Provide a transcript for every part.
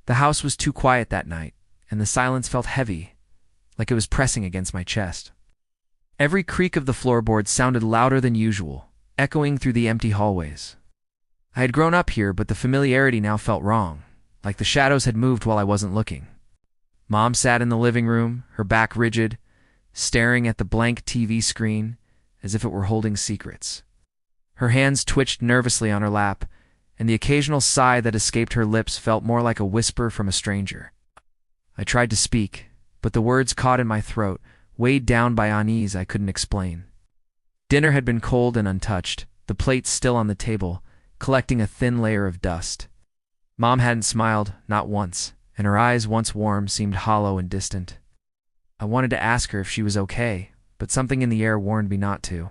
The house was too quiet that night, and the silence felt heavy, like it was pressing against my chest. Every creak of the floorboards sounded louder than usual, echoing through the empty hallways. I had grown up here, but the familiarity now felt wrong, like the shadows had moved while I wasn't looking. Mom sat in the living room, her back rigid, staring at the blank TV screen as if it were holding secrets. Her hands twitched nervously on her lap, and the occasional sigh that escaped her lips felt more like a whisper from a stranger. I tried to speak, but the words caught in my throat, weighed down by unease I couldn't explain. Dinner had been cold and untouched, the plates still on the table, collecting a thin layer of dust. Mom hadn't smiled, not once, and her eyes, once warm, seemed hollow and distant. I wanted to ask her if she was okay, but something in the air warned me not to.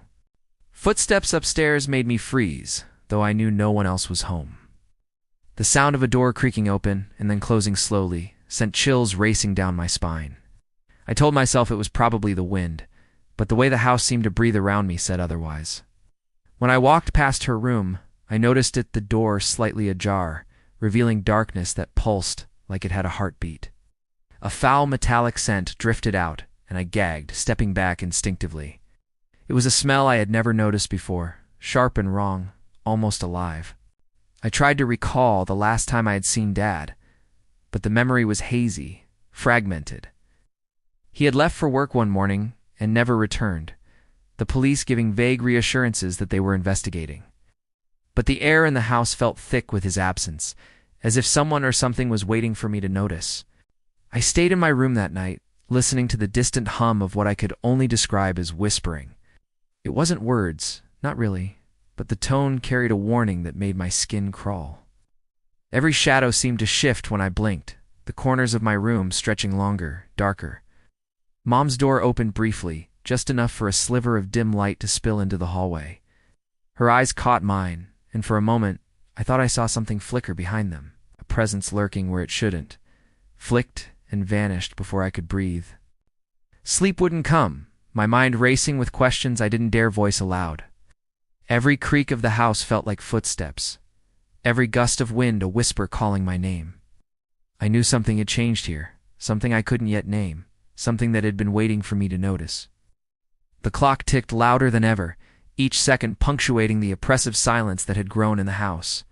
Footsteps upstairs made me freeze, though I knew no one else was home. The sound of a door creaking open and then closing slowly sent chills racing down my spine. I told myself it was probably the wind, but the way the house seemed to breathe around me said otherwise. When I walked past her room, I noticed the door slightly ajar, revealing darkness that pulsed like it had a heartbeat. A foul metallic scent drifted out, and I gagged, stepping back instinctively. It was a smell I had never noticed before, sharp and wrong, almost alive. I tried to recall the last time I had seen Dad, but the memory was hazy, fragmented. He had left for work one morning and never returned, the police giving vague reassurances that they were investigating. But the air in the house felt thick with his absence, as if someone or something was waiting for me to notice. I stayed in my room that night, listening to the distant hum of what I could only describe as whispering. It wasn't words, not really, but the tone carried a warning that made my skin crawl. Every shadow seemed to shift when I blinked, the corners of my room stretching longer, darker. Mom's door opened briefly, just enough for a sliver of dim light to spill into the hallway. Her eyes caught mine, and for a moment, I thought I saw something flicker behind them, a presence lurking where it shouldn't, flicked and vanished before I could breathe. Sleep wouldn't come, my mind racing with questions I didn't dare voice aloud. Every creak of the house felt like footsteps, every gust of wind a whisper calling my name. I knew something had changed here, something I couldn't yet name, something that had been waiting for me to notice. The clock ticked louder than ever, each second punctuating the oppressive silence that had grown in the house.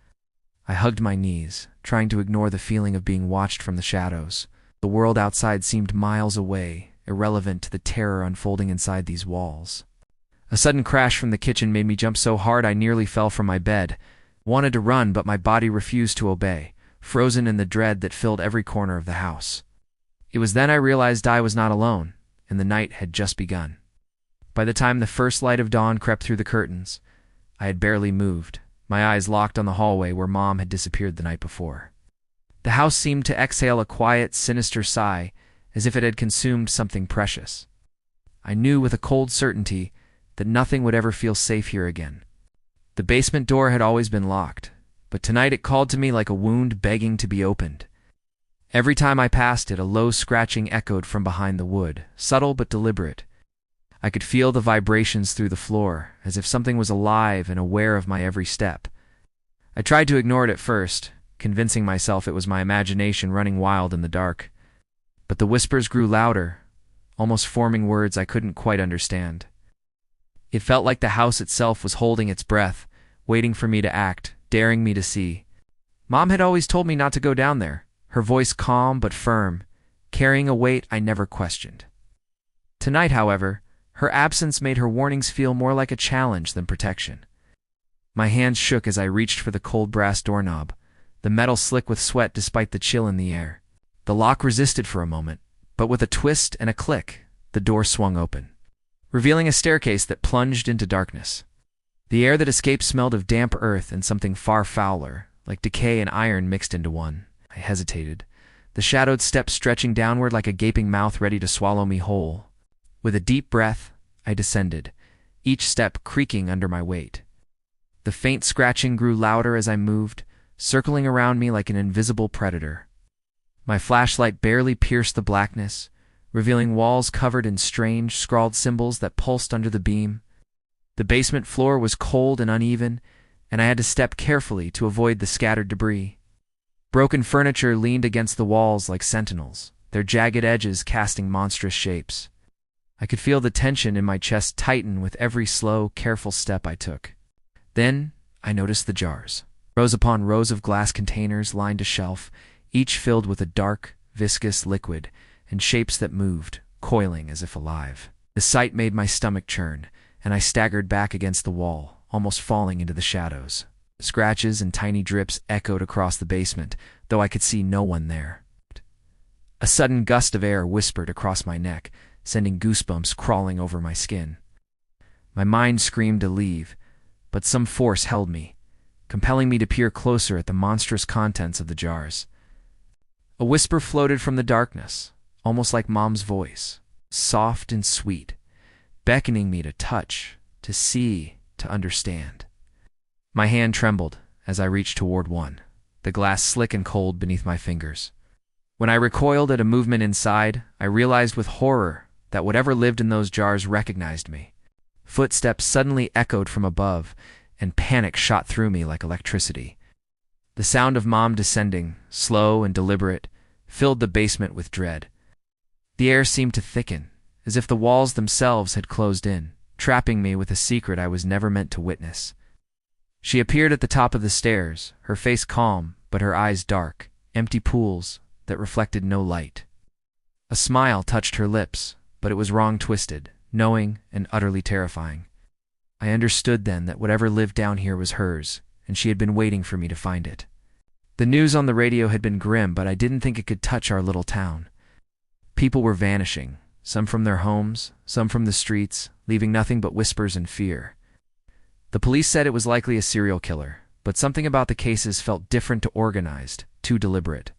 I hugged my knees, trying to ignore the feeling of being watched from the shadows. The world outside seemed miles away, irrelevant to the terror unfolding inside these walls. A sudden crash from the kitchen made me jump so hard I nearly fell from my bed. Wanted to run, but my body refused to obey, frozen in the dread that filled every corner of the house. It was then I realized I was not alone, and the night had just begun. By the time the first light of dawn crept through the curtains, I had barely moved, my eyes locked on the hallway where Mom had disappeared the night before. The house seemed to exhale a quiet, sinister sigh, as if it had consumed something precious. I knew with a cold certainty that nothing would ever feel safe here again. The basement door had always been locked, but tonight it called to me like a wound begging to be opened. Every time I passed it, a low scratching echoed from behind the wood, subtle but deliberate. I could feel the vibrations through the floor, as if something was alive and aware of my every step. I tried to ignore it at first, convincing myself it was my imagination running wild in the dark. But the whispers grew louder, almost forming words I couldn't quite understand. It felt like the house itself was holding its breath, waiting for me to act, daring me to see. Mom had always told me not to go down there, her voice calm but firm, carrying a weight I never questioned. Tonight, however, her absence made her warnings feel more like a challenge than protection. My hands shook as I reached for the cold brass doorknob, the metal slick with sweat despite the chill in the air. The lock resisted for a moment, but with a twist and a click, the door swung open, revealing a staircase that plunged into darkness. The air that escaped smelled of damp earth and something far fouler, like decay and iron mixed into one. I hesitated, the shadowed steps stretching downward like a gaping mouth ready to swallow me whole. With a deep breath, I descended, each step creaking under my weight. The faint scratching grew louder as I moved, circling around me like an invisible predator. My flashlight barely pierced the blackness, revealing walls covered in strange, scrawled symbols that pulsed under the beam. The basement floor was cold and uneven, and I had to step carefully to avoid the scattered debris. Broken furniture leaned against the walls like sentinels, their jagged edges casting monstrous shapes. I could feel the tension in my chest tighten with every slow, careful step I took. Then I noticed the jars. Rows upon rows of glass containers lined a shelf, each filled with a dark, viscous liquid and shapes that moved, coiling as if alive. The sight made my stomach churn, and I staggered back against the wall, almost falling into the shadows. Scratches and tiny drips echoed across the basement, though I could see no one there. A sudden gust of air whispered across my neck, sending goosebumps crawling over my skin. My mind screamed to leave, but some force held me, compelling me to peer closer at the monstrous contents of the jars. A whisper floated from the darkness, almost like Mom's voice, soft and sweet, beckoning me to touch, to see, to understand. My hand trembled as I reached toward one, the glass slick and cold beneath my fingers. When I recoiled at a movement inside, I realized with horror that whatever lived in those jars recognized me. Footsteps suddenly echoed from above, and panic shot through me like electricity. The sound of Mom descending, slow and deliberate, filled the basement with dread. The air seemed to thicken, as if the walls themselves had closed in, trapping me with a secret I was never meant to witness. She appeared at the top of the stairs, her face calm, but her eyes dark, empty pools that reflected no light. A smile touched her lips, but it was wrong-twisted, knowing and utterly terrifying. I understood then that whatever lived down here was hers, and she had been waiting for me to find it. The news on the radio had been grim, but I didn't think it could touch our little town. People were vanishing, some from their homes, some from the streets, leaving nothing but whispers and fear. The police said it was likely a serial killer, but something about the cases felt different to organized, too deliberate.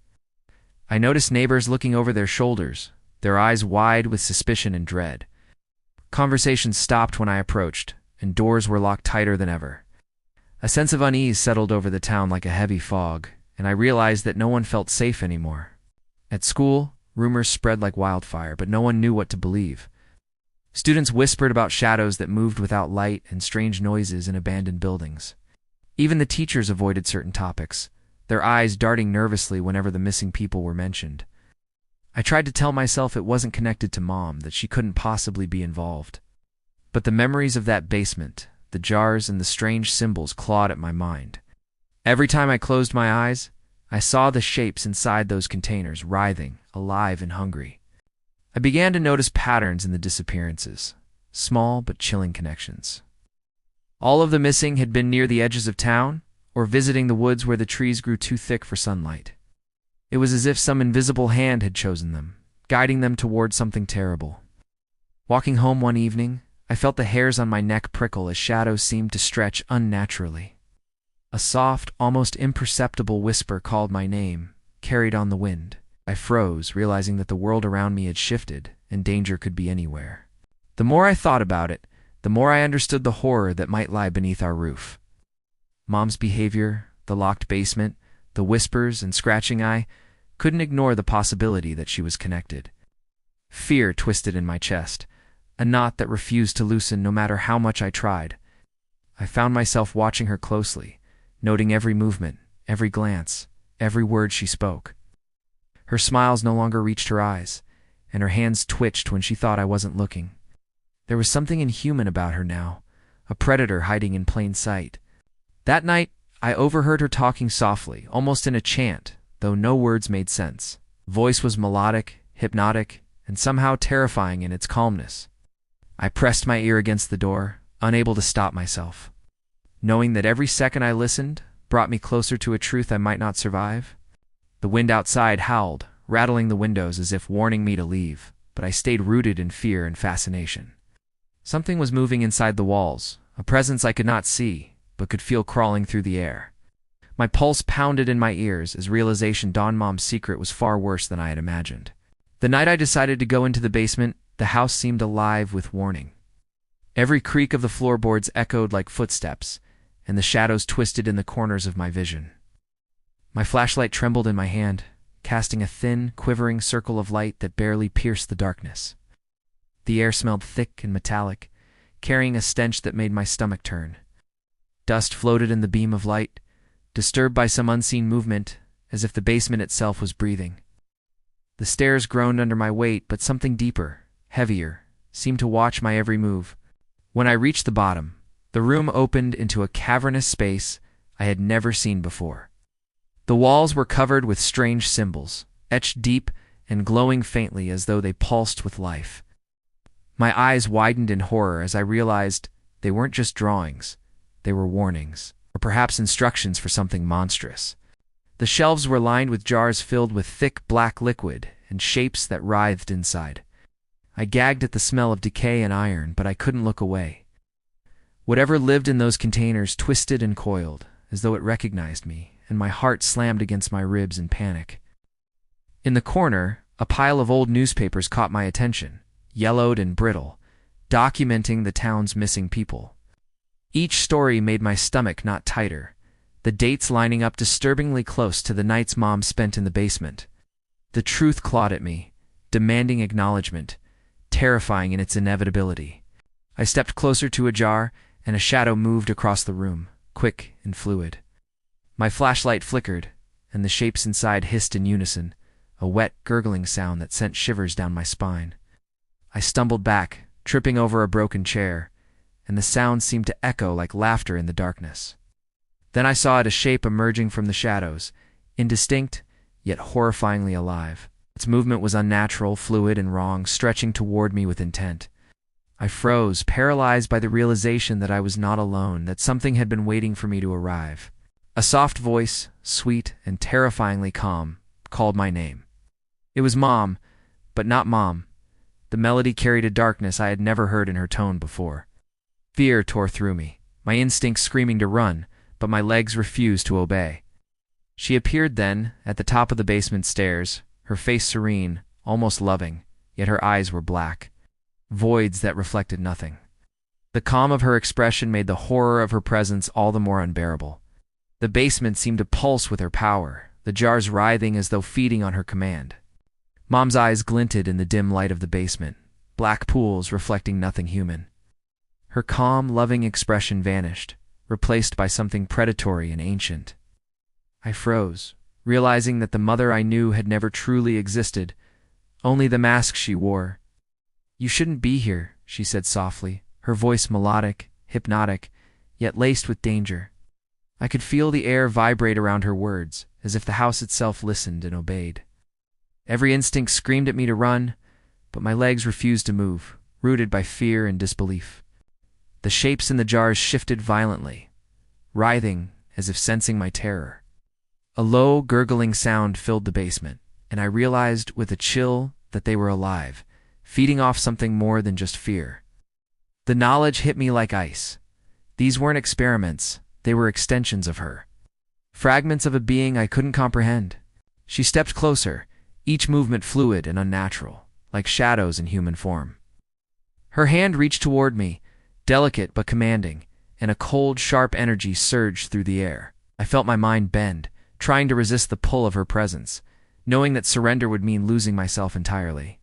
I noticed neighbors looking over their shoulders, their eyes wide with suspicion and dread. Conversations stopped when I approached, and doors were locked tighter than ever. A sense of unease settled over the town like a heavy fog, and I realized that no one felt safe anymore. At school, rumors spread like wildfire, but no one knew what to believe. Students whispered about shadows that moved without light and strange noises in abandoned buildings. Even the teachers avoided certain topics, their eyes darting nervously whenever the missing people were mentioned. I tried to tell myself it wasn't connected to Mom, that she couldn't possibly be involved. But the memories of that basement, the jars and the strange symbols clawed at my mind. Every time I closed my eyes, I saw the shapes inside those containers writhing, alive and hungry. I began to notice patterns in the disappearances, small but chilling connections. All of the missing had been near the edges of town, or visiting the woods where the trees grew too thick for sunlight. It was as if some invisible hand had chosen them, guiding them toward something terrible. Walking home one evening, I felt the hairs on my neck prickle as shadows seemed to stretch unnaturally. A soft, almost imperceptible whisper called my name, carried on the wind. I froze, realizing that the world around me had shifted, and danger could be anywhere. The more I thought about it, the more I understood the horror that might lie beneath our roof. Mom's behavior, the locked basement, the whispers and scratching I couldn't ignore the possibility that she was connected. Fear twisted in my chest, a knot that refused to loosen no matter how much I tried. I found myself watching her closely, noting every movement, every glance, every word she spoke. Her smiles no longer reached her eyes, and her hands twitched when she thought I wasn't looking. There was something inhuman about her now, a predator hiding in plain sight. That night, I overheard her talking softly, almost in a chant, though no words made sense. Voice was melodic, hypnotic, and somehow terrifying in its calmness. I pressed my ear against the door, unable to stop myself. Knowing that every second I listened brought me closer to a truth I might not survive. The wind outside howled, rattling the windows as if warning me to leave, but I stayed rooted in fear and fascination. Something was moving inside the walls, a presence I could not see, but could feel crawling through the air. My pulse pounded in my ears as realization dawned Mom's secret was far worse than I had imagined. The night I decided to go into the basement, the house seemed alive with warning. Every creak of the floorboards echoed like footsteps, and the shadows twisted in the corners of my vision. My flashlight trembled in my hand, casting a thin, quivering circle of light that barely pierced the darkness. The air smelled thick and metallic, carrying a stench that made my stomach turn. Dust floated in the beam of light, disturbed by some unseen movement, as if the basement itself was breathing. The stairs groaned under my weight, but something deeper, heavier, seemed to watch my every move. When I reached the bottom, the room opened into a cavernous space I had never seen before. The walls were covered with strange symbols, etched deep and glowing faintly as though they pulsed with life. My eyes widened in horror as I realized they weren't just drawings, they were warnings, or perhaps instructions for something monstrous. The shelves were lined with jars filled with thick black liquid and shapes that writhed inside. I gagged at the smell of decay and iron, but I couldn't look away. Whatever lived in those containers twisted and coiled, as though it recognized me, and my heart slammed against my ribs in panic. In the corner, a pile of old newspapers caught my attention, yellowed and brittle, documenting the town's missing people. Each story made my stomach knot tighter, the dates lining up disturbingly close to the nights Mom spent in the basement. The truth clawed at me, demanding acknowledgement, terrifying in its inevitability. I stepped closer to a jar, and a shadow moved across the room, quick and fluid. My flashlight flickered, and the shapes inside hissed in unison, a wet, gurgling sound that sent shivers down my spine. I stumbled back, tripping over a broken chair, and the sound seemed to echo like laughter in the darkness. Then I saw it, a shape emerging from the shadows, indistinct, yet horrifyingly alive. Its movement was unnatural, fluid, and wrong, stretching toward me with intent. I froze, paralyzed by the realization that I was not alone, that something had been waiting for me to arrive. A soft voice, sweet and terrifyingly calm, called my name. It was Mom, but not Mom. The melody carried a darkness I had never heard in her tone before. Fear tore through me, my instincts screaming to run, but my legs refused to obey. She appeared then, at the top of the basement stairs, her face serene, almost loving, yet her eyes were black, voids that reflected nothing. The calm of her expression made the horror of her presence all the more unbearable. The basement seemed to pulse with her power, the jars writhing as though feeding on her command. Mom's eyes glinted in the dim light of the basement, black pools reflecting nothing human. Her calm, loving expression vanished, replaced by something predatory and ancient. I froze, realizing that the mother I knew had never truly existed, only the mask she wore. "You shouldn't be here," she said softly, her voice melodic, hypnotic, yet laced with danger. I could feel the air vibrate around her words, as if the house itself listened and obeyed. Every instinct screamed at me to run, but my legs refused to move, rooted by fear and disbelief. The shapes in the jars shifted violently, writhing as if sensing my terror. A low, gurgling sound filled the basement, and I realized with a chill that they were alive, feeding off something more than just fear. The knowledge hit me like ice. These weren't experiments, they were extensions of her. Fragments of a being I couldn't comprehend. She stepped closer, each movement fluid and unnatural, like shadows in human form. Her hand reached toward me, delicate but commanding, and a cold, sharp energy surged through the air. I felt my mind bend, trying to resist the pull of her presence, knowing that surrender would mean losing myself entirely.